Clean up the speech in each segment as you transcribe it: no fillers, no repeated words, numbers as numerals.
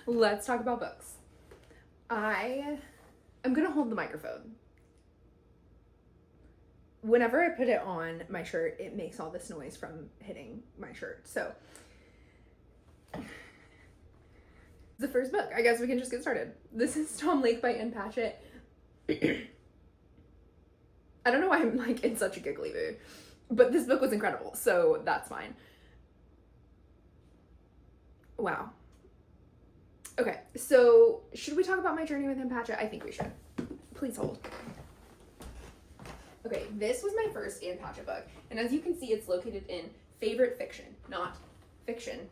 Let's talk about books. I am gonna hold the microphone. Whenever I put it on my shirt, it makes all this noise from hitting my shirt. So, the first book. I guess we can just get started. This is Tom Lake by Ann Patchett. I don't know why I'm like in such a giggly mood, but this book was incredible, so that's fine. Wow. Okay, so should we talk about my journey with Ann Patchett? I think we should. Please hold. Okay, this was my first Ann Patchett book, and as you can see, it's located in favorite fiction, not fiction.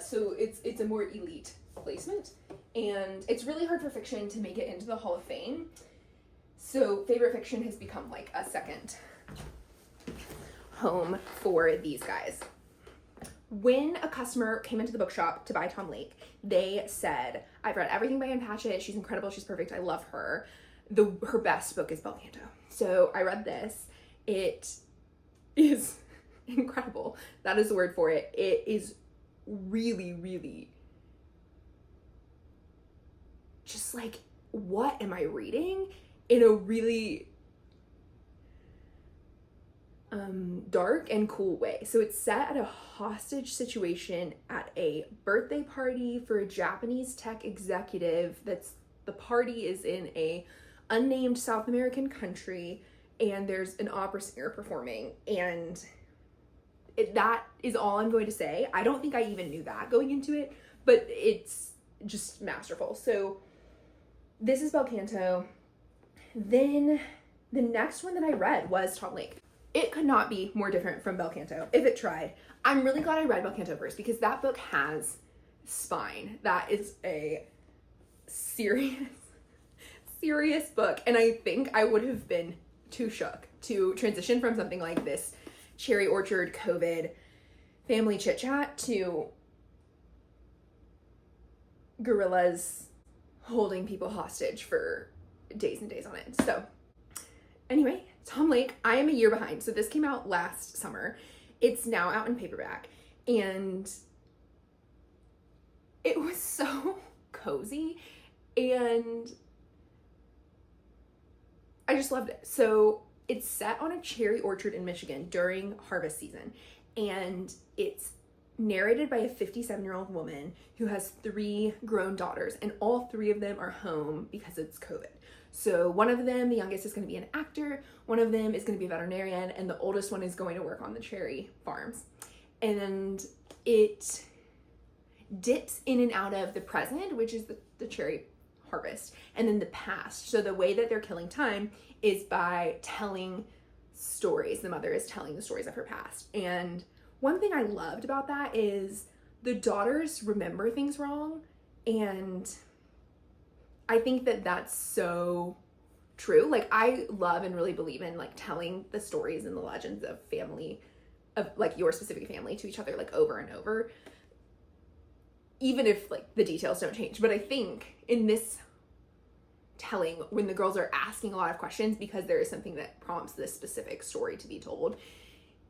So it's a more elite placement, and it's really hard for fiction to make it into the Hall of Fame. So favorite fiction has become like a second home for these guys. When a customer came into the bookshop to buy Tom Lake, they said, I've read everything by Ann Patchett. She's incredible. She's perfect. I love her. Her best book is Bel Canto. So I read this. It is incredible. That is the word for it. It is really, really just like, what am I reading? In a really dark and cool way. So it's set at a hostage situation at a birthday party for a Japanese tech executive. The party is in a unnamed South American country, and there's an opera singer performing, and that is all I'm going to say. I don't think I even knew that going into it, but it's just masterful. So this is Bel Canto. Then the next one that I read was Tom Lake. It could not be more different from Bel Canto if it tried. I'm really glad I read Bel Canto first because that book has spine. That is a serious book, and I think I would have been too shook to transition from something like this cherry orchard COVID family chit chat to gorillas holding people hostage for days and days on end. So anyway, Tom Lake, I am a year behind. So this came out last summer. It's now out in paperback, and it was so cozy, and I just loved it. So it's set on a cherry orchard in Michigan during harvest season, and it's narrated by a 57-year-old woman who has 3 grown daughters, and all 3 of them are home because it's COVID. So one of them, the youngest, is going to be an actor, one of them is going to be a veterinarian, and the oldest one is going to work on the cherry farms. And it dips in and out of the present, which is the cherry harvest, and then the past. So the way that they're killing time is by telling stories. The mother is telling the stories of her past. And one thing I loved about that is the daughters remember things wrong, and I think that that's so true. Like, I love and really believe in like telling the stories and the legends of family, of like your specific family, to each other like over and over, even if like the details don't change. But I think in this telling, when the girls are asking a lot of questions because there is something that prompts this specific story to be told,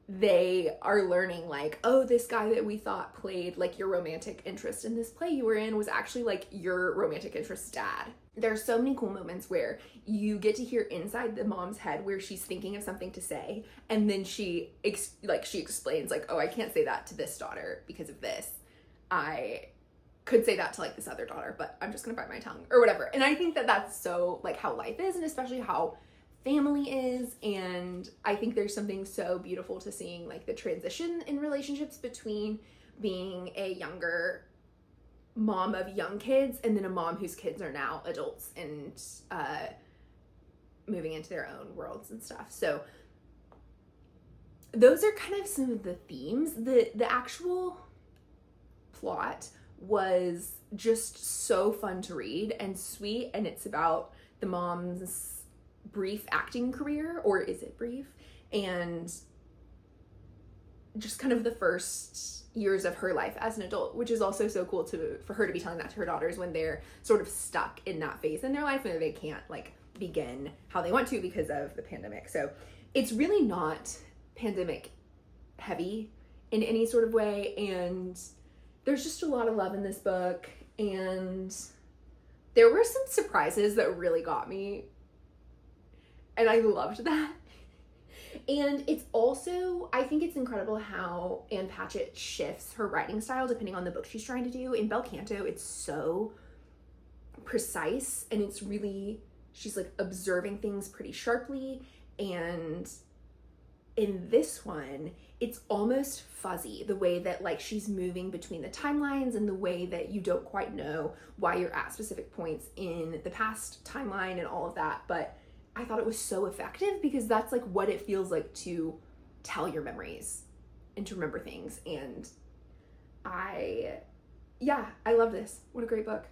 they are learning like, oh, this guy that we thought played like your romantic interest in this play you were in was actually like your romantic interest's dad. There's so many cool moments where you get to hear inside the mom's head where she's thinking of something to say, and then she explains like, oh, I can't say that to this daughter because of this. I could say that to like this other daughter, but I'm just gonna bite my tongue or whatever. And I think that that's so like how life is, and especially how family is. And I think there's something so beautiful to seeing like the transition in relationships between being a younger mom of young kids and then a mom whose kids are now adults and moving into their own worlds and stuff. So those are kind of some of the themes. The actual plot was just so fun to read and sweet, and it's about the mom's brief acting career, or is it brief, and just kind of the first years of her life as an adult, which is also so cool for her to be telling that to her daughters when they're sort of stuck in that phase in their life and they can't like begin how they want to because of the pandemic. So it's really not pandemic heavy in any sort of way, and there's just a lot of love in this book, and there were some surprises that really got me, and I loved that. And it's also, I think it's incredible how Ann Patchett shifts her writing style depending on the book she's trying to do. In Bel Canto, it's so precise, and it's really, she's like observing things pretty sharply, and in this one, it's almost fuzzy, the way that like she's moving between the timelines and the way that you don't quite know why you're at specific points in the past timeline and all of that. But I thought it was so effective because that's like what it feels like to tell your memories and to remember things. And I love this. What a great book.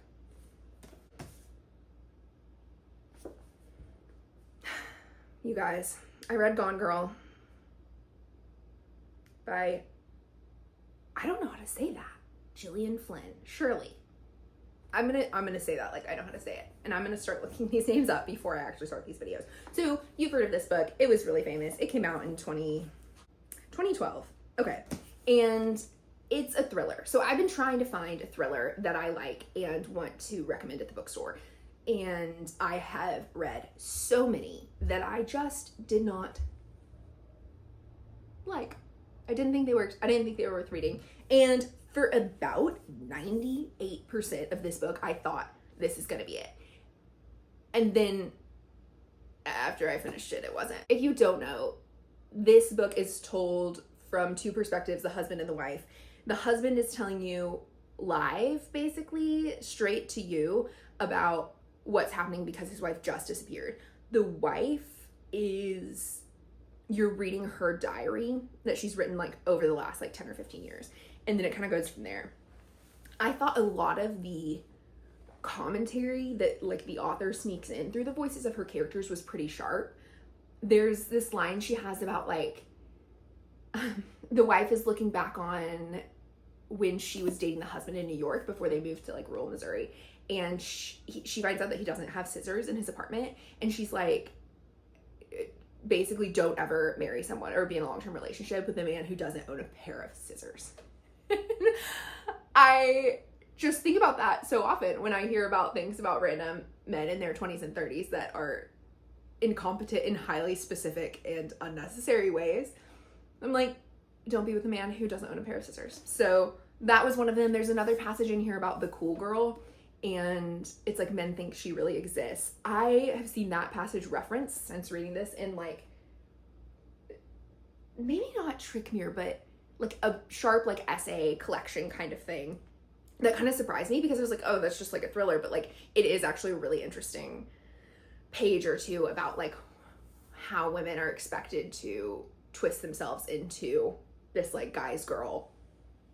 You guys, I read Gone Girl by, I don't know how to say that, Gillian Flynn. Shirley. I'm gonna say that like I know how to say it, and I'm gonna start looking these names up before I actually start these videos. So you've heard of this book. It was really famous. It came out in 2012. Okay, and it's a thriller. So I've been trying to find a thriller that I like and want to recommend at the bookstore, and I have read so many that I just did not like. I didn't think they were worth reading. And for about 98% of this book, I thought this is gonna be it. And then after I finished it, it wasn't. If you don't know, this book is told from two perspectives, the husband and the wife. The husband is telling you live, basically, straight to you about what's happening because his wife just disappeared. The wife is, you're reading her diary that she's written like over the last like 10 or 15 years. And then it kind of goes from there. I thought a lot of the commentary that like the author sneaks in through the voices of her characters was pretty sharp. There's this line she has about like, the wife is looking back on when she was dating the husband in New York before they moved to like rural Missouri. And she finds out that he doesn't have scissors in his apartment. And she's like, basically don't ever marry someone or be in a long-term relationship with a man who doesn't own a pair of scissors. I just think about that so often when I hear about things about random men in their 20s and 30s that are incompetent in highly specific and unnecessary ways. I'm like, don't be with a man who doesn't own a pair of scissors. So that was one of them. There's another passage in here about the cool girl, and it's like men think she really exists. I have seen that passage referenced since reading this in like, maybe not Trick Mirror, but like a sharp like essay collection kind of thing. That kind of surprised me because I was like, oh, that's just like a thriller, but like it is actually a really interesting page or two about like how women are expected to twist themselves into this like guy's girl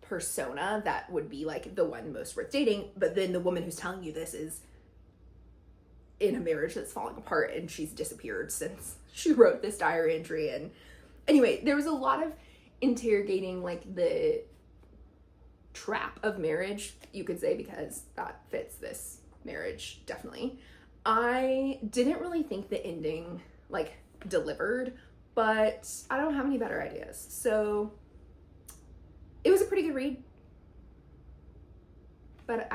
persona that would be like the one most worth dating, but then the woman who's telling you this is in a marriage that's falling apart and she's disappeared since she wrote this diary entry. And anyway, there was a lot of interrogating like the trap of marriage, you could say, because that fits this marriage definitely. I didn't really think the ending like delivered, but I don't have any better ideas. So it was a pretty good read, but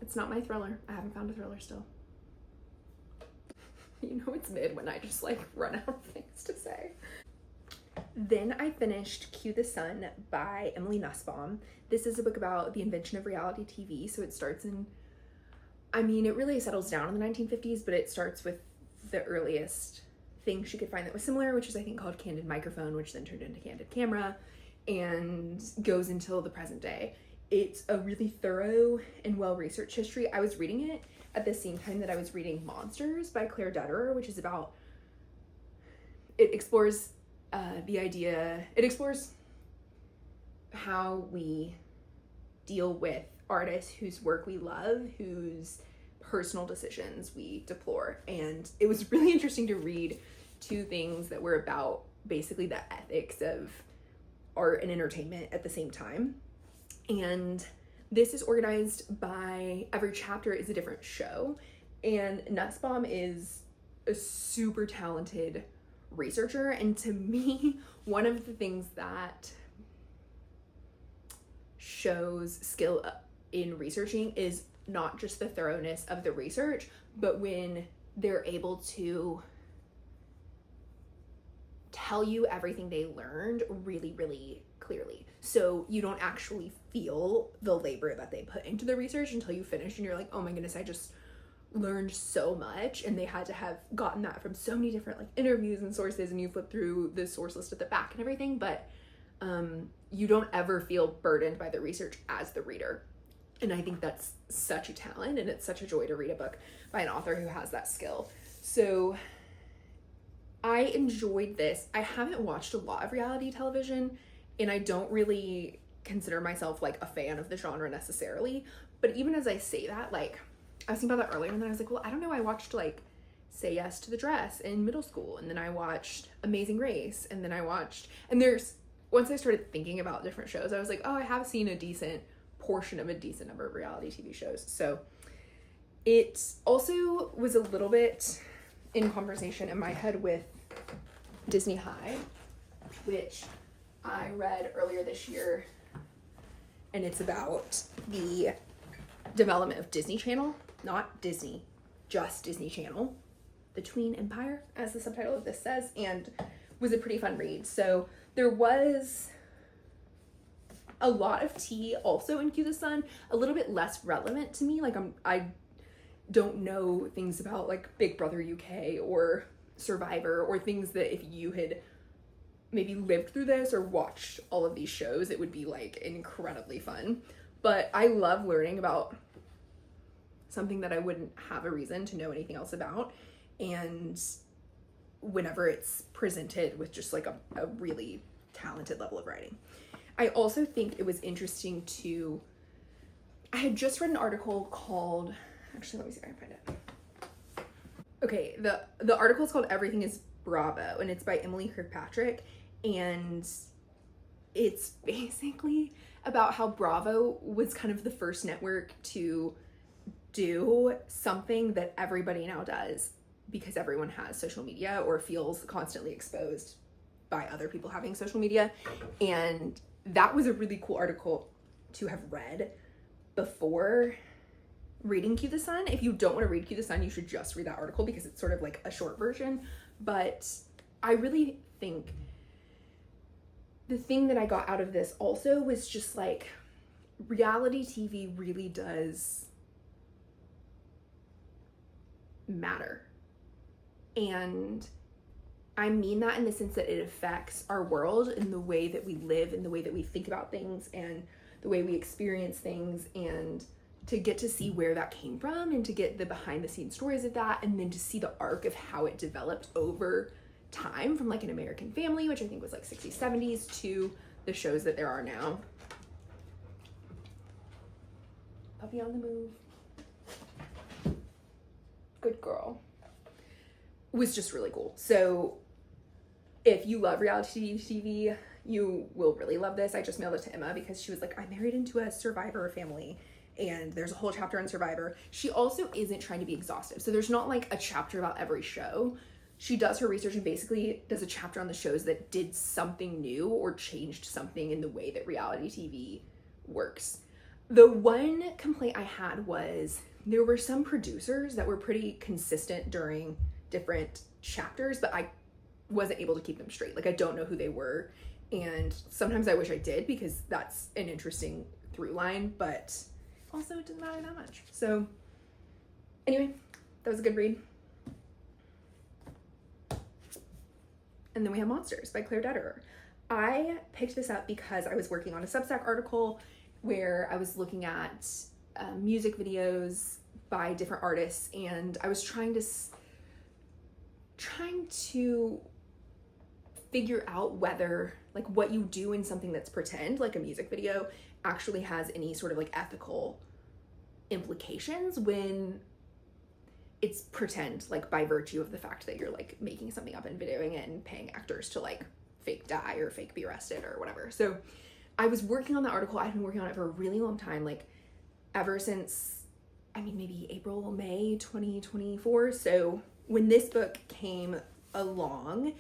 it's not my thriller. I haven't found a thriller still. You know it's mid when I just like run out of things to say. Then I finished Cue the Sun by Emily Nussbaum. This is a book about the invention of reality TV. So it starts in, I mean, it really settles down in the 1950s, but it starts with the earliest thing she could find that was similar, which is I think called Candid Microphone, which then turned into Candid Camera, and goes until the present day. It's a really thorough and well-researched history. I was reading it at the same time that I was reading Monsters by Claire Dederer, which is about, it explores it explores how we deal with artists whose work we love, whose personal decisions we deplore. And it was really interesting to read two things that were about basically the ethics of art and entertainment at the same time. And this is organized by, every chapter is a different show, and Nussbaum is a super talented researcher. And to me, one of the things that shows skill in researching is not just the thoroughness of the research, but when they're able to tell you everything they learned really, really clearly. So you don't actually feel the labor that they put into the research until you finish and you're like, oh my goodness, I just learned so much. And they had to have gotten that from so many different like interviews and sources, and you flip through the source list at the back and everything, but you don't ever feel burdened by the research as the reader. And I think that's such a talent, and it's such a joy to read a book by an author who has that skill. So I enjoyed this. I haven't watched a lot of reality television, and I don't really consider myself like a fan of the genre necessarily. But even as I say that, like, I was thinking about that earlier, and then I was like, well, I don't know. I watched like Say Yes to the Dress in middle school, and then I watched Amazing Race, and then I watched, and once I started thinking about different shows, I was like, oh, I have seen a decent portion of a decent number of reality TV shows. So it also was a little bit in conversation in my head with Disney High, which I read earlier this year, and it's about the development of Disney Channel, not Disney, just Disney Channel, the Tween Empire, as the subtitle of this says, and was a pretty fun read. So there was a lot of tea also in Cue the Sun, a little bit less relevant to me. Like I don't know things about like Big Brother UK or Survivor, or things that if you had maybe lived through this or watched all of these shows, it would be like incredibly fun. But I love learning about something that I wouldn't have a reason to know anything else about. And whenever it's presented with just like a really talented level of writing. I also think it was interesting I had just read an article called, actually, let me see if I can find it. Okay, the article is called Everything is Bravo, and it's by Emily Kirkpatrick, and it's basically about how Bravo was kind of the first network to do something that everybody now does, because everyone has social media or feels constantly exposed by other people having social media. And that was a really cool article to have read before reading Cue the Sun. If you don't want to read Cue the Sun, you should just read that article, because it's sort of like a short version. But I really think the thing that I got out of this also was just like, reality TV really does matter. And I mean that in the sense that it affects our world and the way that we live and the way that we think about things and the way we experience things, and to get to see where that came from and to get the behind the scenes stories of that, and then to see the arc of how it developed over time from like An American Family, which I think was like 60s, 70s, to the shows that there are now. Puppy on the move. Good girl. Was just really cool. So if you love reality TV, you will really love this. I just mailed it to Emma because she was like, I married into a Survivor family, and there's a whole chapter on Survivor. She also isn't trying to be exhaustive. So there's not like a chapter about every show. She does her research and basically does a chapter on the shows that did something new or changed something in the way that reality TV works. The one complaint I had was there were some producers that were pretty consistent during different chapters, but I wasn't able to keep them straight. Like, I don't know who they were, and sometimes I wish I did, because that's an interesting through line, but also it didn't matter that much. So anyway, that was a good read. And then we have Monsters by Claire Dederer. I picked this up because I was working on a Substack article where I was looking at music videos by different artists, and I was trying to figure out whether like what you do in something that's pretend, like a music video, actually has any sort of like ethical implications when it's pretend, like by virtue of the fact that you're like making something up and videoing it and paying actors to like fake die or fake be arrested or whatever. So I was working on the article. I've been working on it for a really long time, like ever since, I mean, maybe April, May 2024. So when this book came along,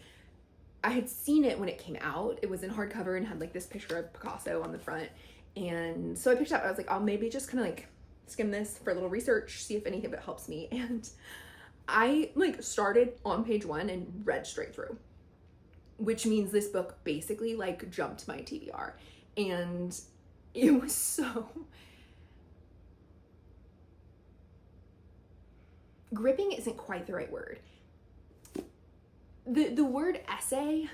I had seen it when it came out. It was in hardcover and had like this picture of Picasso on the front. And so I picked it up. I was like, I'll maybe just kind of like skim this for a little research, see if any of it helps me. And I like started on page 1 and read straight through, which means this book basically like jumped my TBR. And it was so gripping isn't quite the right word. The word essay,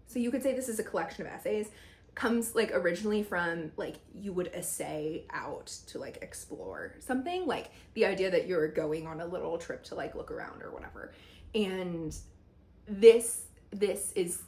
so you could say this is a collection of essays, comes like originally from like you would essay out to like explore something, like the idea that you're going on a little trip to like look around or whatever. And this is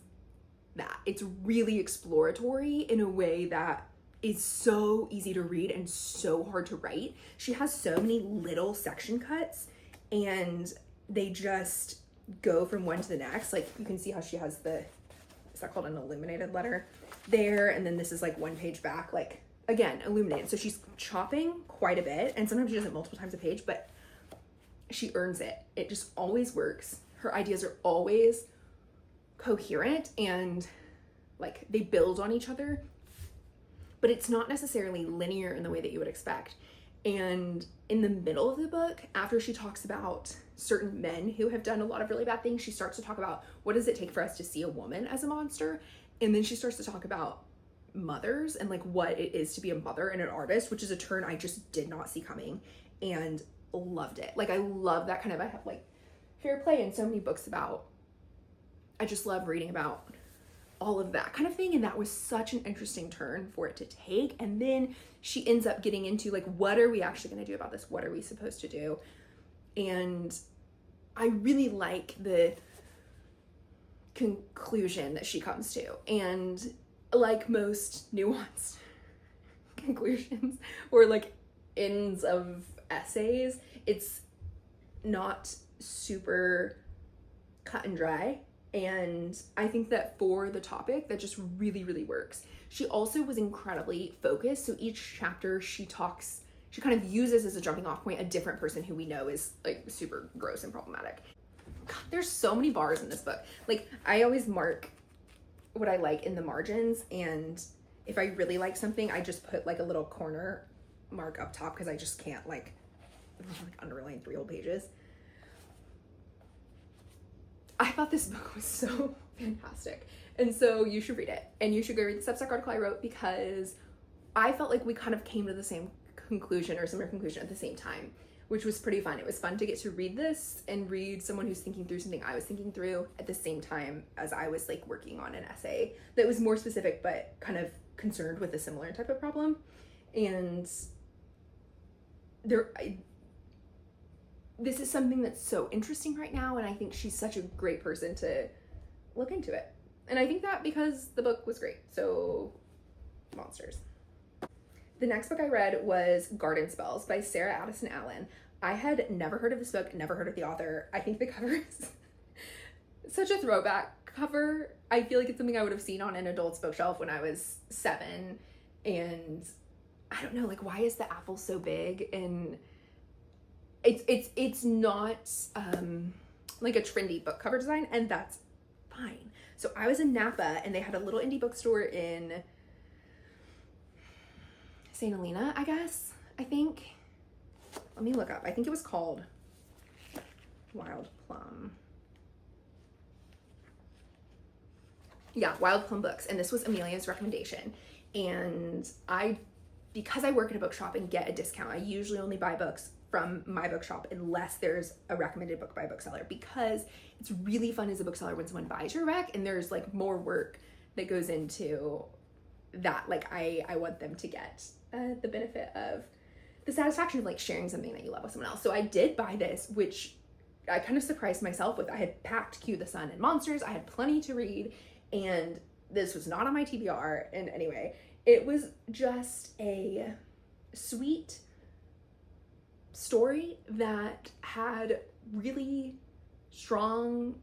that. It's really exploratory in a way that is so easy to read and so hard to write. She has so many little section cuts and they just go from one to the next. Like you can see how she has is that called an illuminated letter there? And then this is like one page back, like again, illuminated. So she's chopping quite a bit, and sometimes she does it multiple times a page, but she earns it. It just always works. Her ideas are always coherent and like they build on each other, but it's not necessarily linear in the way that you would expect. And in the middle of the book, after she talks about certain men who have done a lot of really bad things, she starts to talk about what does it take for us to see a woman as a monster. And then she starts to talk about mothers and like what it is to be a mother and an artist, which is a turn I just did not see coming and loved it. Like I love that kind of, I have like Fair Play and so many books about, I just love reading about all of that kind of thing. And that was such an interesting turn for it to take. And then she ends up getting into like, what are we actually going to do about this? What are we supposed to do? And I really like the conclusion that she comes to. And like most nuanced conclusions or like ends of essays, it's not super cut and dry. And I think that for the topic, that just really, really works. She also was incredibly focused. So each chapter she kind of uses as a jumping off point a different person who we know is like super gross and problematic. God, there's so many bars in this book. Like I always mark what I like in the margins. And if I really like something, I just put like a little corner mark up top because I just can't like underline 3 whole pages. I thought this book was so fantastic. And so you should read it. And you should go read the Substack article I wrote because I felt like we kind of came to the same conclusion or similar conclusion at the same time, which was pretty fun. It was fun to get to read this and read someone who's thinking through something I was thinking through at the same time as I was like working on an essay that was more specific but kind of concerned with a similar type of problem. And this is something that's so interesting right now, and I think she's such a great person to look into it. And I think that because the book was great. So, monsters. The next book I read was Garden Spells by Sarah Addison Allen. I had never heard of this book, never heard of the author. I think the cover is such a throwback cover. I feel like it's something I would have seen on an adult's bookshelf when I was 7. And I don't know, like, why is the apple so big? And it's not like a trendy book cover design, and that's fine. So I was in Napa and they had a little indie bookstore in St. Helena, I think. Let me look up. I think it was called Wild Plum. Yeah, Wild Plum Books. And this was Amelia's recommendation. And because I work at a bookshop and get a discount, I usually only buy books from my bookshop unless there's a recommended book by a bookseller, because it's really fun as a bookseller when someone buys your rec and there's like more work that goes into that. Like I want them to get the benefit of the satisfaction of like sharing something that you love with someone else. So I did buy this, which I kind of surprised myself with. I had packed Q, the Sun, and Monsters. I had plenty to read, and this was not on my TBR. And anyway, it was just a sweet story that had really strong,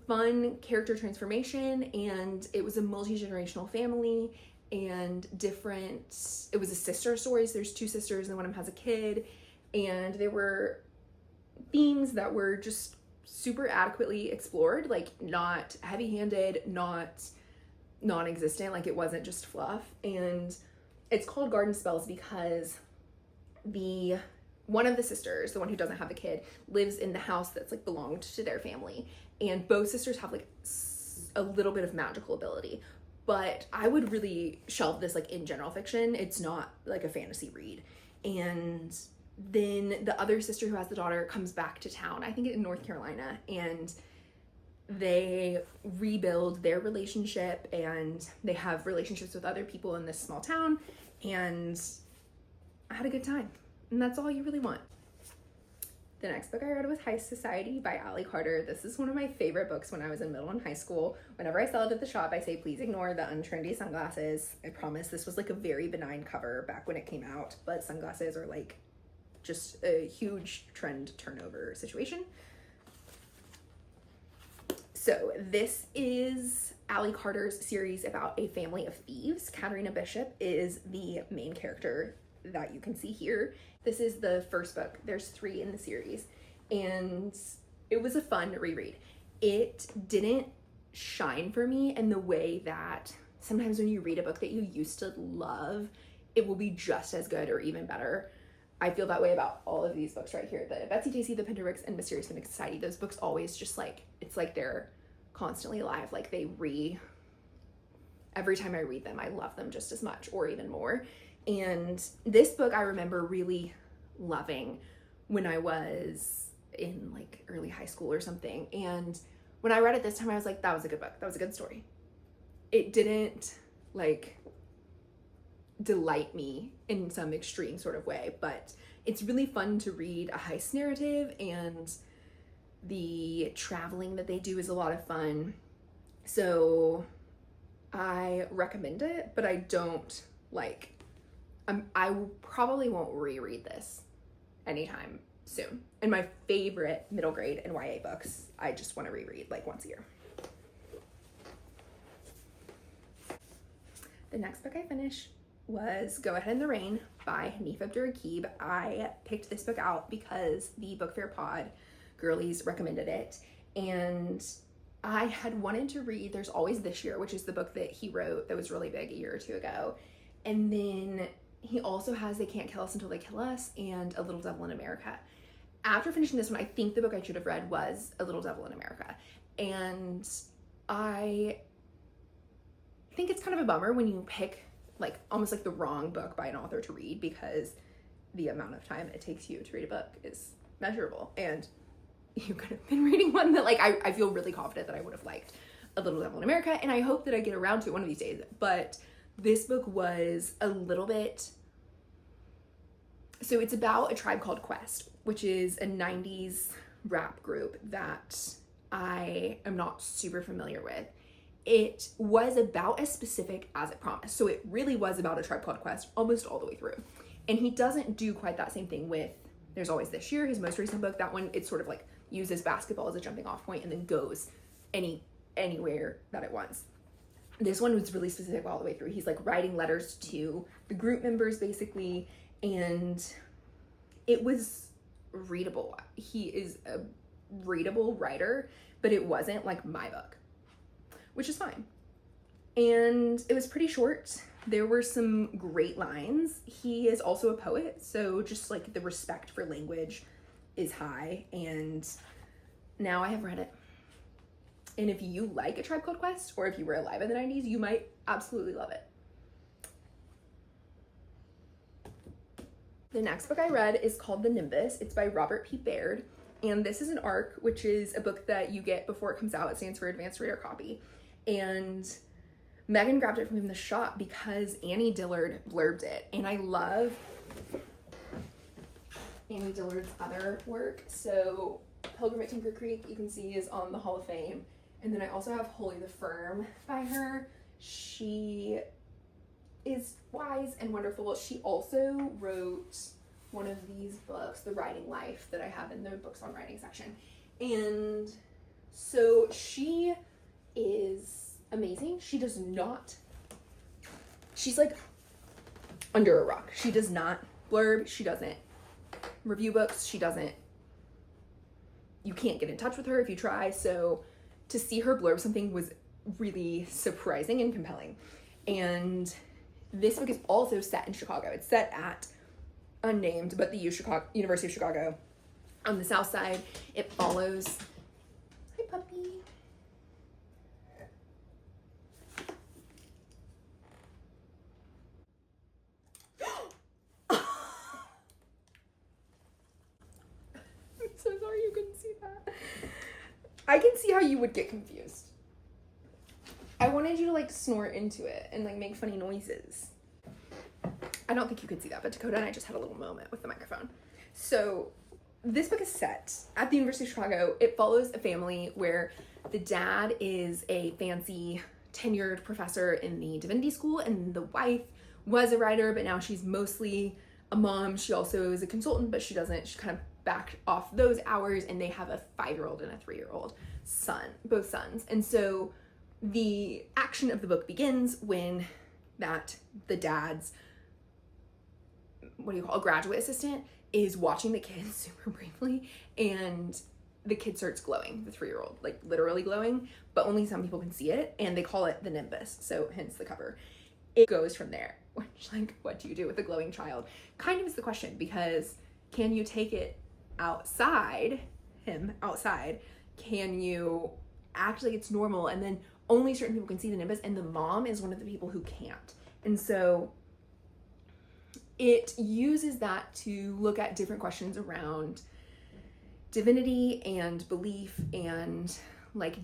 fun character transformation, and it was a multi-generational family and it was a sister story. So there's 2 sisters and one of them has a kid, and there were themes that were just super adequately explored, like not heavy-handed, not non-existent, like it wasn't just fluff. And it's called Garden Spells because one of the sisters, the one who doesn't have a kid, lives in the house that's like belonged to their family, and both sisters have like a little bit of magical ability. But I would really shelve this like in general fiction. It's not like a fantasy read. And then the other sister who has the daughter comes back to town, I think in North Carolina, and they rebuild their relationship, and they have relationships with other people in this small town, and I had a good time. And that's all you really want. The next book I read was Heist Society by Ally Carter. This is one of my favorite books when I was in middle and high school. Whenever I sell it at the shop, I say, please ignore the untrendy sunglasses. I promise this was like a very benign cover back when it came out, but sunglasses are like just a huge trend turnover situation. So this is Ally Carter's series about a family of thieves. Katarina Bishop is the main character that you can see here. This is the first book. There's 3 in the series, and it was a fun reread. It didn't shine for me in the way that sometimes when you read a book that you used to love, it will be just as good or even better. I feel that way about all of these books right here. The Betsy Tacy, The Pinderwicks, and Mysterious Mimic Society. Those books always just like, it's like they're constantly alive. Like every time I read them, I love them just as much or even more. And this book I remember really loving when I was in like early high school or something. And when I read it this time, I was like, that was a good book. That was a good story. It didn't like delight me in some extreme sort of way, but it's really fun to read a heist narrative, and the traveling that they do is a lot of fun. So I recommend it, but I don't like, I probably won't reread this anytime soon. And my favorite middle grade and YA books, I just want to reread like once a year. The next book I finished was Go Ahead in the Rain by Hanif Abdurraqib. I picked this book out because the Book Fair Pod girlies recommended it, and I had wanted to read There's Always This Year, which is the book that he wrote that was really big a year or 2 ago. And then he also has They Can't Kill Us Until They Kill Us and A Little Devil in America. After finishing this one, I think the book I should have read was A Little Devil in America. And I think it's kind of a bummer when you pick like almost like the wrong book by an author to read, because the amount of time it takes you to read a book is measurable. And you could have been reading one that like I feel really confident that I would have liked, A Little Devil in America, and I hope that I get around to it one of these days. But this book was a little bit, so it's about A Tribe Called Quest, which is a 90s rap group that I am not super familiar with. It was about as specific as it promised. So it really was about A Tribe Called Quest almost all the way through. And he doesn't do quite that same thing with There's Always This Year, his most recent book. That one, it's sort of like uses basketball as a jumping off point and then goes anywhere that it wants. This one was really specific all the way through. He's like writing letters to the group members basically, and it was readable. He is a readable writer, but it wasn't like my book, which is fine. And it was pretty short. There were some great lines. He is also a poet, so just like the respect for language is high, and now I have read it. And if you like A Tribe Called Quest, or if you were alive in the 90s, you might absolutely love it. The next book I read is called The Nimbus. It's by Robert P. Baird. And this is an ARC, which is a book that you get before it comes out. It stands for Advanced Reader Copy. And Megan grabbed it from him in the shop because Annie Dillard blurbed it. And I love Annie Dillard's other work. So Pilgrim at Tinker Creek, you can see, is on the Hall of Fame. And then I also have Holy the Firm by her. She is wise and wonderful. She also wrote one of these books, The Writing Life, that I have in the books on writing section. And so she is amazing. She's like under a rock. She does not blurb. She doesn't review books. You can't get in touch with her if you try. So to see her blurb something was really surprising and compelling. And This book is also set in Chicago. It's set at unnamed, but the University of Chicago on the south side. It follows, hi puppy. I'm so sorry you couldn't see that. I can see how you would get confused. I wanted you to like snort into it and like make funny noises. I don't think you could see that, but Dakota and I just had a little moment with the microphone. So this book is set at the University of Chicago. It follows a family where the dad is a fancy tenured professor in the divinity school, and the wife was a writer, but now she's mostly a mom. She also is a consultant, but she kind of backed off those hours, and they have a 5-year-old and a 3-year-old son, both sons. And so the action of the book begins when the dad's, graduate assistant is watching the kids super briefly, and the kid starts glowing, the 3-year-old, like literally glowing, but only some people can see it, and they call it the nimbus, so hence the cover. It goes from there, which, like, what do you do with a glowing child? Kind of is the question, because can you take it outside, can you act like it's normal, and then only certain people can see the nimbus, and the mom is one of the people who can't. And so it uses that to look at different questions around divinity and belief and like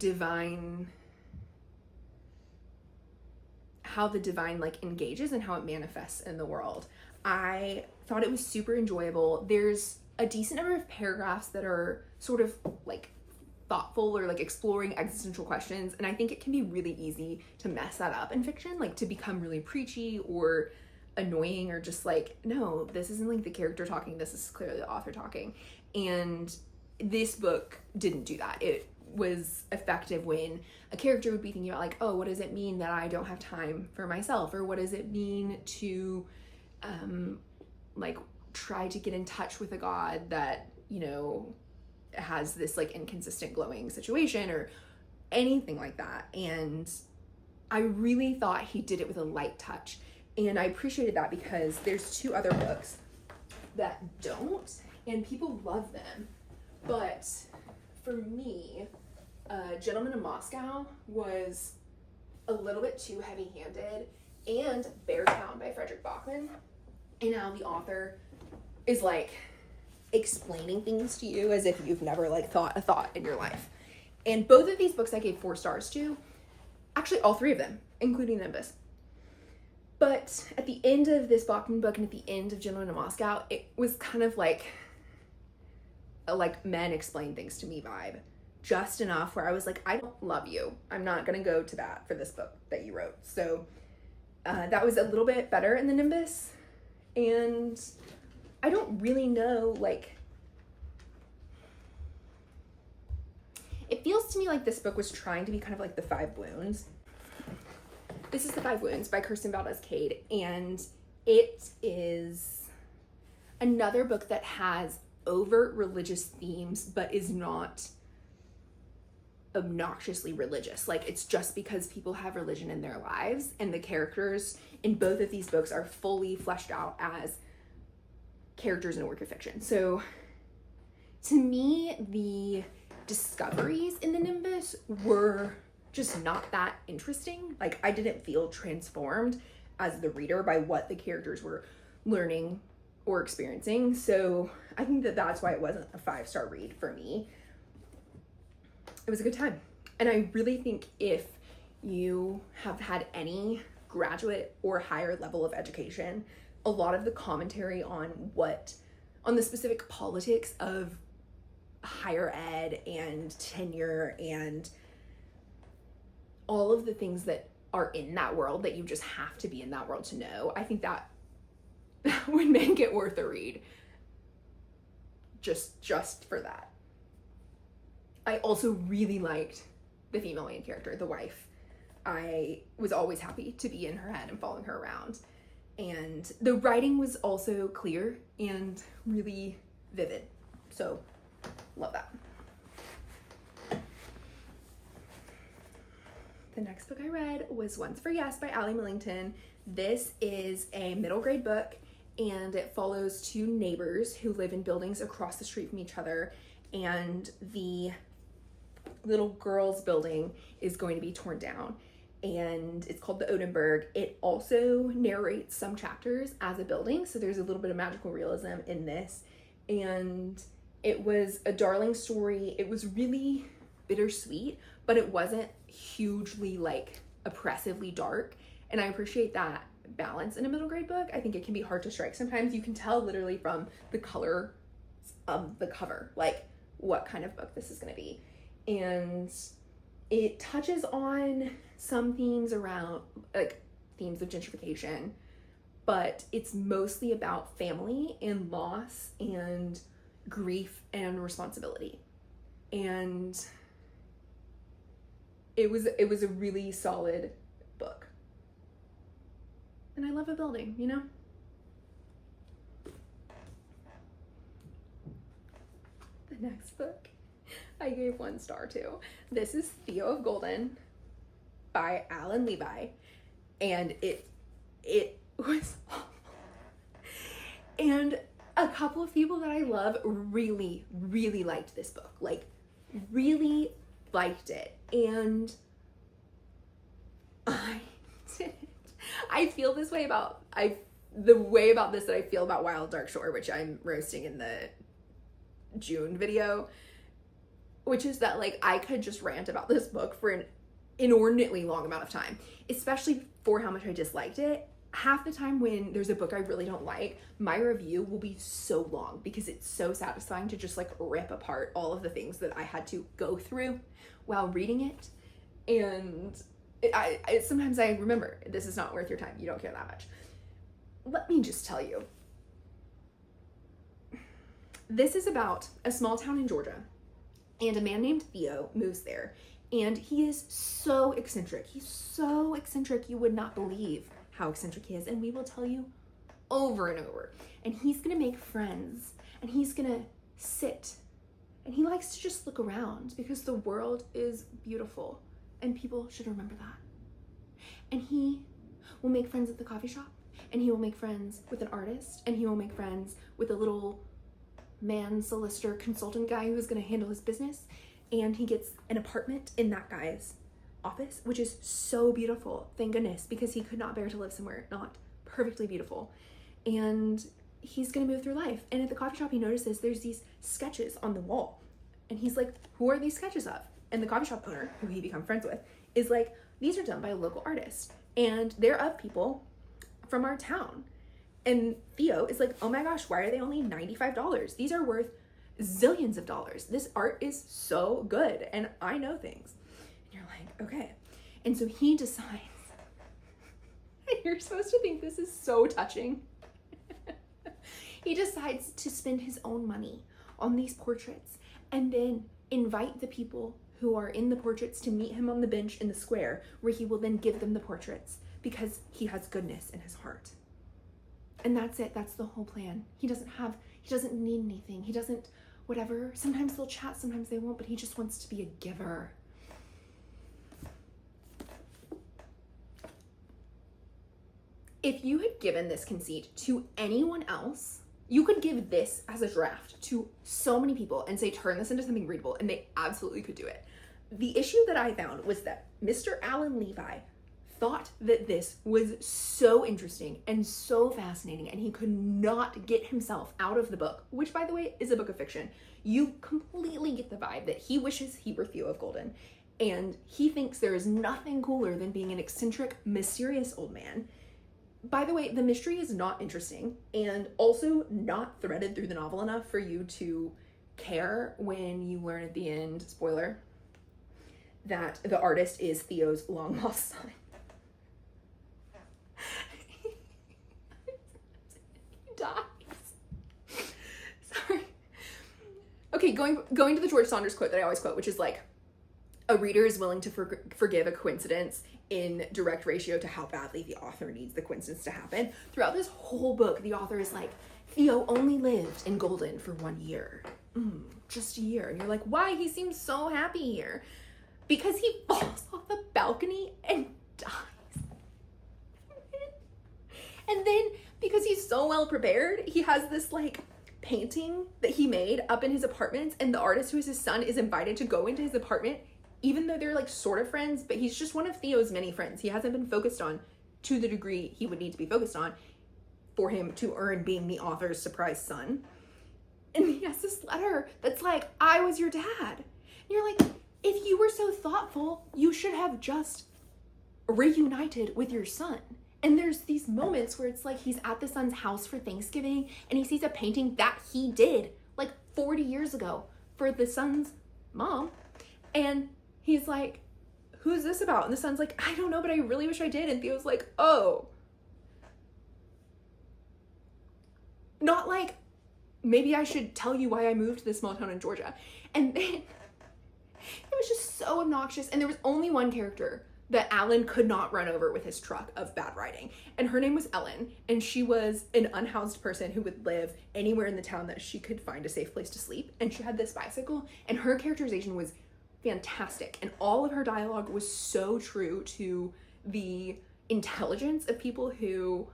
how the divine like engages and how it manifests in the world. I thought it was super enjoyable. There's a decent number of paragraphs that are sort of like thoughtful or like exploring existential questions, and I think it can be really easy to mess that up in fiction, like to become really preachy or annoying, or just like, no, this isn't like the character talking, this is clearly the author talking. And this book didn't do that. It was effective when a character would be thinking about like, oh, what does it mean that I don't have time for myself, or what does it mean to like try to get in touch with a god that, you know, has this like inconsistent glowing situation, or anything like that. And I really thought he did it with a light touch, and I appreciated that, because there's 2 other books that don't, and people love them. But for me, Gentleman in Moscow was a little bit too heavy-handed, and Beartown by Frederick Bachman, and now the author is like explaining things to you as if you've never like thought a thought in your life. And both of these books I gave 4 stars to, actually all 3 of them, including Nimbus. But at the end of this Bachman book and at the end of Gentleman in Moscow, it was kind of like a like men explain things to me vibe, just enough where I was like, I don't love you, I'm not gonna go to bat for this book that you wrote. So that was a little bit better in the Nimbus. And I don't really know, like, it feels to me like this book was trying to be kind of like The 5 Wounds. This is The 5 Wounds by Kirsten Valdez-Cade, and it is another book that has overt religious themes, but is not obnoxiously religious. Like, it's just because people have religion in their lives, and the characters in both of these books are fully fleshed out as characters in a work of fiction. So to me, the discoveries in the Nimbus were just not that interesting. Like, I didn't feel transformed as the reader by what the characters were learning or experiencing. So I think that that's why it wasn't a 5-star read for me. It was a good time. And I really think if you have had any graduate or higher level of education, a lot of the commentary on the specific politics of higher ed and tenure and all of the things that are in that world that you just have to be in that world to know, I think that would make it worth a read. Just for that. I also really liked the female main character, the wife. I was always happy to be in her head and following her around. And the writing was also clear and really vivid. So, love that. The next book I read was Once for Yes by Allie Millington. This is a middle grade book, and it follows two neighbors who live in buildings across the street from each other, and the little girl's building is going to be torn down, and it's called the Odenberg. It also narrates some chapters as a building, so there's a little bit of magical realism in this, and it was a darling story. It was really bittersweet, but it wasn't hugely like oppressively dark, and I appreciate that balance in a middle grade book. I think it can be hard to strike sometimes. You can tell literally from the color of the cover like what kind of book this is going to be, and it touches on some themes around like themes of gentrification, but it's mostly about family and loss and grief and responsibility. And it was a really solid book. And I love a building, you know? The next book I gave 1 star to. This is Theo of Golden by Alan Levi. And it was awful. And a couple of people that I love really, really liked this book. Like, really liked it. And I didn't. I feel this way about the way about this that I feel about Wild Dark Shore, which I'm roasting in the June video, which is that like I could just rant about this book for an inordinately long amount of time, especially for how much I disliked it. Half the time when there's a book I really don't like, my review will be so long because it's so satisfying to just like rip apart all of the things that I had to go through while reading it. And sometimes I remember, this is not worth your time. You don't care that much. Let me just tell you. This is about a small town in Georgia, and a man named Theo moves there, and he is so eccentric. He's so eccentric, you would not believe how eccentric he is, and we will tell you over and over. And he's gonna make friends, and he's gonna sit, and he likes to just look around because the world is beautiful. And people should remember that. And he will make friends at the coffee shop, and he will make friends with an artist, and he will make friends with a little man solicitor consultant guy who is going to handle his business. And he gets an apartment in that guy's office, which is so beautiful, thank goodness, because he could not bear to live somewhere not perfectly beautiful. And he's going to move through life. And at the coffee shop, he notices there's these sketches on the wall. And he's like, who are these sketches of? And the coffee shop owner, who he becomes friends with, is like, these are done by a local artist, and they're of people from our town. And Theo is like, oh my gosh, why are they only $95? These are worth zillions of dollars. This art is so good, and I know things. And you're like, okay. And so he decides, and you're supposed to think this is so touching. He decides to spend his own money on these portraits, and then invite the people who are in the portraits to meet him on the bench in the square, where he will then give them the portraits because he has goodness in his heart. And that's it. That's the whole plan. He doesn't need anything. He doesn't, whatever. Sometimes they'll chat, sometimes they won't, but he just wants to be a giver. If you had given this conceit to anyone else, you could give this as a draft to so many people and say, turn this into something readable, and they absolutely could do it. The issue that I found was that Mr. Alan Levi thought that this was so interesting and so fascinating, and he could not get himself out of the book, which, by the way, is a book of fiction. You completely get the vibe that he wishes he were Theo of Golden, and he thinks there is nothing cooler than being an eccentric, mysterious old man. By the way, the mystery is not interesting and also not threaded through the novel enough for you to care when you learn at the end, spoiler, that the artist is Theo's long lost son. He dies. Sorry. Okay, going to the George Saunders quote that I always quote, which is like, a reader is willing to forgive a coincidence in direct ratio to how badly the author needs the coincidence to happen. Throughout this whole book, the author is like, Theo only lived in Golden for 1 year. Just a year. And you're like, why? He seems so happy here. Because he falls off the balcony balcony and dies. And then, because he's so well prepared, he has this like painting that he made up in his apartment, and the artist, who is his son, is invited to go into his apartment, even though they're like sort of friends, but he's just one of Theo's many friends. He hasn't been focused on to the degree he would need to be focused on for him to earn being the author's surprise son. And he has this letter that's like, I was your dad. And you're like, if you were so thoughtful, you should have just reunited with your son. And there's these moments where it's like he's at the son's house for Thanksgiving and he sees a painting that he did like 40 years ago for the son's mom. And he's like, who's this about? And the son's like, I don't know, but I really wish I did. And Theo's like, oh. Not like, maybe I should tell you why I moved to this small town in Georgia. And then it was just so obnoxious. And there was only one character that Alan could not run over with his truck of bad writing. And her name was Ellen. And she was an unhoused person who would live anywhere in the town that she could find a safe place to sleep. And she had this bicycle, and her characterization was fantastic. And all of her dialogue was so true to the intelligence of people who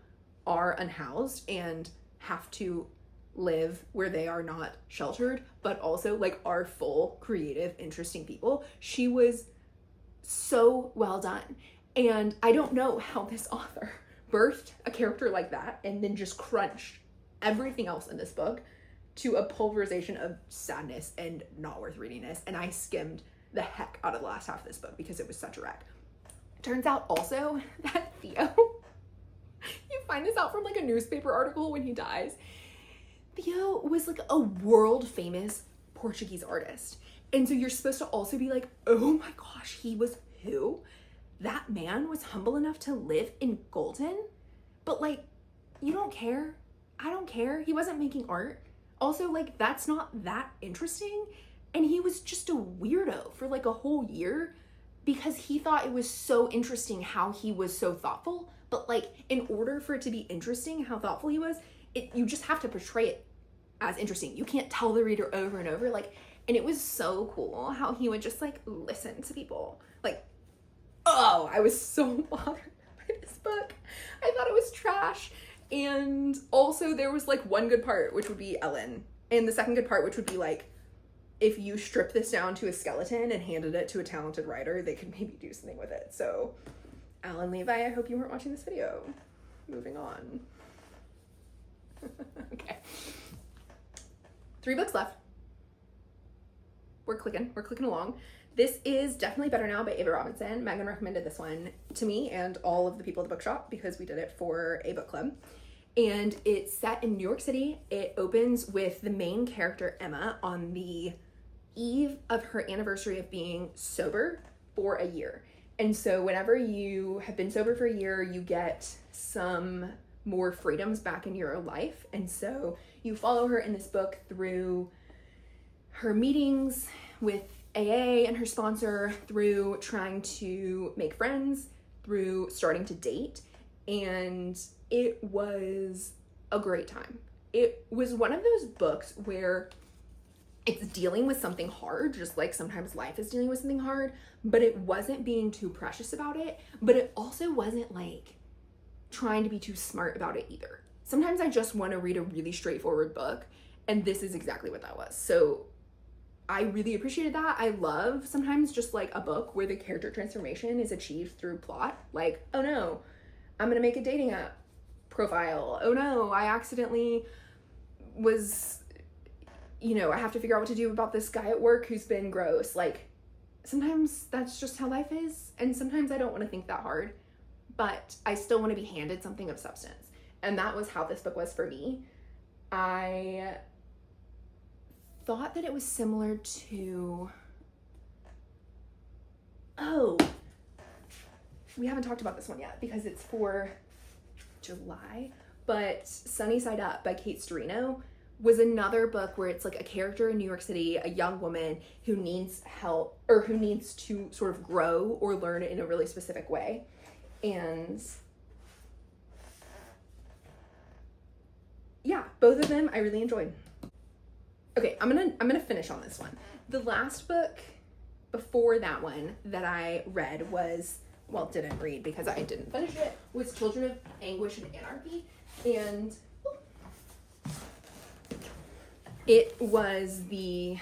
are unhoused and have to live where they are not sheltered, but also like are full, creative, interesting people. She was so well done. And I don't know how this author birthed a character like that and then just crunched everything else in this book to a pulverization of sadness and not worth readingness. And I skimmed the heck out of the last half of this book because it was such a wreck. Turns out also that Theo, you find this out from like a newspaper article when he dies, Theo was like a world famous Portuguese artist. And so you're supposed to also be like, oh my gosh, he was who? That man was humble enough to live in Golden? But like, you don't care. I don't care. He wasn't making art. Also, like, that's not that interesting. And he was just a weirdo for like a whole year because he thought it was so interesting how he was so thoughtful. But like, in order for it to be interesting how thoughtful he was, you just have to portray it as interesting. You can't tell the reader over and over, like. And it was so cool how he would just like listen to people. Like, oh, I was so bothered by this book. I thought it was trash. And also there was like one good part, which would be Ellen. And the second good part, which would be like, if you strip this down to a skeleton and handed it to a talented writer, they could maybe do something with it. So, Alan Levi, I hope you weren't watching this video. Moving on. Okay. 3 books left. We're clicking along. This is Definitely Better Now by Ava Robinson. Megan recommended this one to me and all of the people at the bookshop because we did it for a book club. And it's set in New York City. It opens with the main character, Emma, on the eve of her anniversary of being sober for a year. And so whenever you have been sober for a year, you get some more freedoms back in your life. And so you follow her in this book through her meetings with AA and her sponsor, through trying to make friends, through starting to date. And it was a great time. It was one of those books where it's dealing with something hard, just like sometimes life is dealing with something hard, but it wasn't being too precious about it, but it also wasn't like trying to be too smart about it either. Sometimes I just want to read a really straightforward book, and this is exactly what that was. So I really appreciated that. I love sometimes just like a book where the character transformation is achieved through plot. Like, oh no, I'm gonna make a dating app profile. Oh no, I accidentally was, I have to figure out what to do about this guy at work who's been gross. Like, sometimes that's just how life is, and sometimes I don't want to think that hard, but I still want to be handed something of substance. And that was how this book was for me. I thought that it was similar to, we haven't talked about this one yet because it's for July, but Sunny Side Up by Kate Storino was another book where it's like a character in New York City, a young woman who needs help or who needs to sort of grow or learn in a really specific way. And yeah, both of them I really enjoyed. Okay, I'm gonna finish on this one. The last book before that one that I read was, well, didn't read because I didn't finish it, was Children of Anguish and Anarchy. And it was the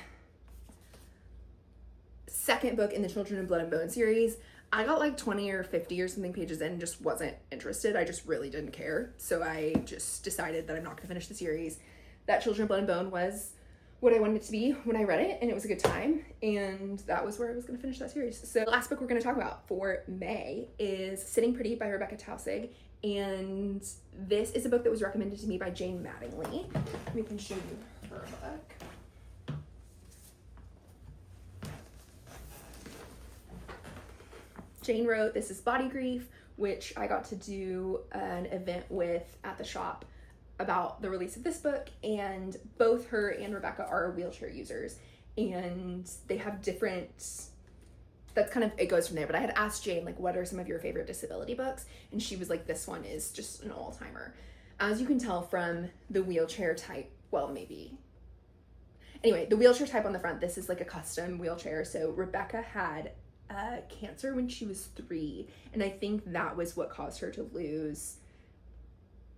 second book in the Children of Blood and Bone series. I got like 20 or 50 or something pages in and just wasn't interested. I just really didn't care. So I just decided that I'm not going to finish the series. That Children of Blood and Bone was what I wanted it to be when I read it, and it was a good time, and that was where I was going to finish that series. So the last book we're going to talk about for May is Sitting Pretty by Rebecca Taussig, and this is a book that was recommended to me by Jane Mattingly. We can show you her book. Jane wrote This Is Body Grief, which I got to do an event with at the shop about the release of this book, and both her and Rebecca are wheelchair users, and they have different, that's kind of, it goes from there. But I had asked Jane, like, what are some of your favorite disability books? And she was like, this one is just an all-timer. As you can tell from the wheelchair type, well, maybe. Anyway, the wheelchair type on the front, this is like a custom wheelchair. So Rebecca had cancer when she was 3, and I think that was what caused her to lose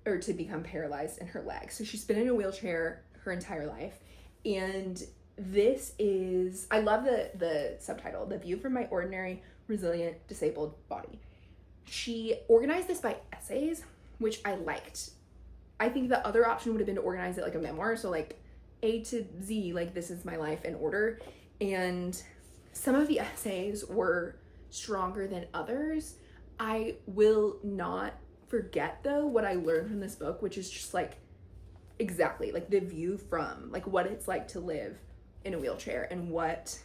or to become paralyzed in her legs. So she's been in a wheelchair her entire life. And this is, I love the subtitle, The View from My Ordinary, Resilient, Disabled Body. She organized this by essays, which I liked. I think the other option would have been to organize it like a memoir. So like A to Z, like this is my life in order. And some of the essays were stronger than others. I will not forget though what I learned from this book, which is just like exactly like the view from like what it's like to live in a wheelchair and what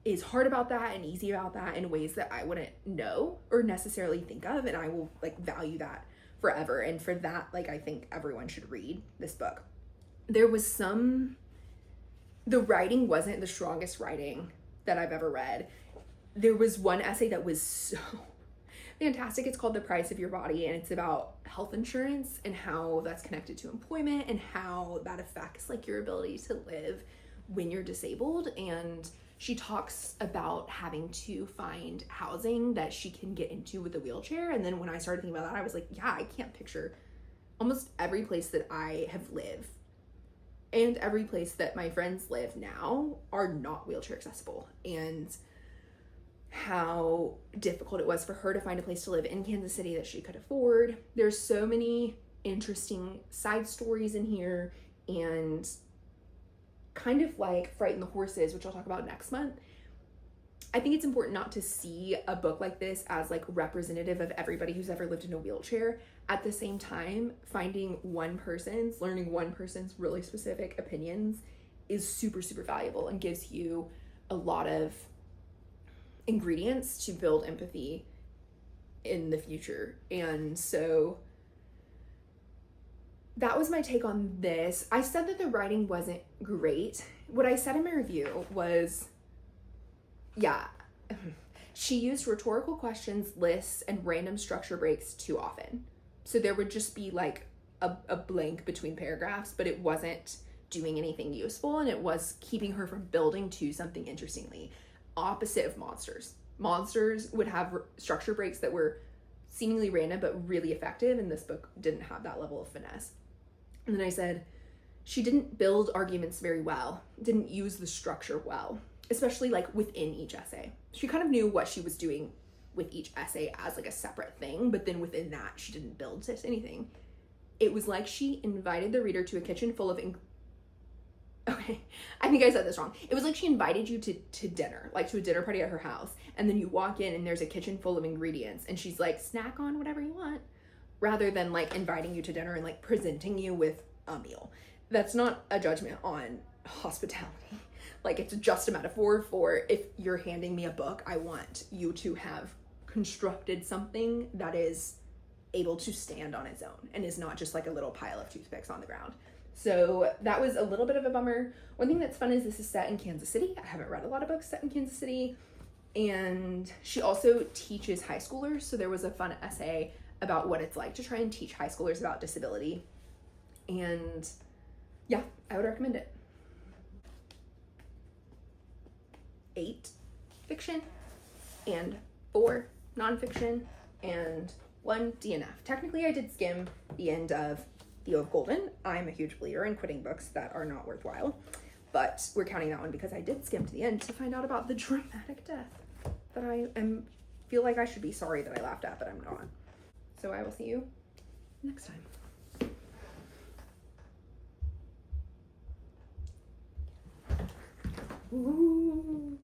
is hard about that and easy about that in ways that I wouldn't know or necessarily think of, and I will like value that forever. And for that, like, I think everyone should read this book. There was the writing wasn't the strongest writing that I've ever read. There was one essay that was so fantastic. It's called The Price of Your Body, and it's about health insurance and how that's connected to employment and how that affects like your ability to live when you're disabled. And she talks about having to find housing that she can get into with a wheelchair. And then when I started thinking about that, I was like, yeah, I can't picture almost every place that I have lived and every place that my friends live now are not wheelchair accessible, and how difficult it was for her to find a place to live in Kansas City that she could afford. There's so many interesting side stories in here, and kind of like Frighten the Horses, which I'll talk about next month. I think it's important not to see a book like this as like representative of everybody who's ever lived in a wheelchair. At the same time, learning one person's really specific opinions is super, super valuable and gives you a lot of ingredients to build empathy in the future. And so that was my take on this. I said that the writing wasn't great. What I said in my review was, yeah, she used rhetorical questions, lists, and random structure breaks too often. So there would just be like a blank between paragraphs, but it wasn't doing anything useful, and it was keeping her from building to something interestingly. Opposite of Monsters. Monsters would have structure breaks that were seemingly random but really effective, and this book didn't have that level of finesse. And then I said, she didn't build arguments very well, didn't use the structure well, especially like within each essay. She kind of knew what she was doing with each essay as like a separate thing, but then within that, she didn't build to anything. It was like she invited the reader to a kitchen full of okay, I think I said this wrong. It was like she invited you to dinner, like to a dinner party at her house, and then you walk in and there's a kitchen full of ingredients, and she's like, snack on whatever you want, rather than like inviting you to dinner and like presenting you with a meal. That's not a judgment on hospitality. Like, it's just a metaphor for, if you're handing me a book, I want you to have constructed something that is able to stand on its own and is not just like a little pile of toothpicks on the ground. So that was a little bit of a bummer. One thing that's fun is this is set in Kansas City. I haven't read a lot of books set in Kansas City. And she also teaches high schoolers. So there was a fun essay about what it's like to try and teach high schoolers about disability. And yeah, I would recommend it. 8 fiction and 4 nonfiction and 1 DNF. Technically, I did skim the end of Theo of Golden. I'm a huge believer in quitting books that are not worthwhile, but we're counting that one because I did skim to the end to find out about the dramatic death that feel like I should be sorry that I laughed at, but I'm not. So I will see you next time. Ooh.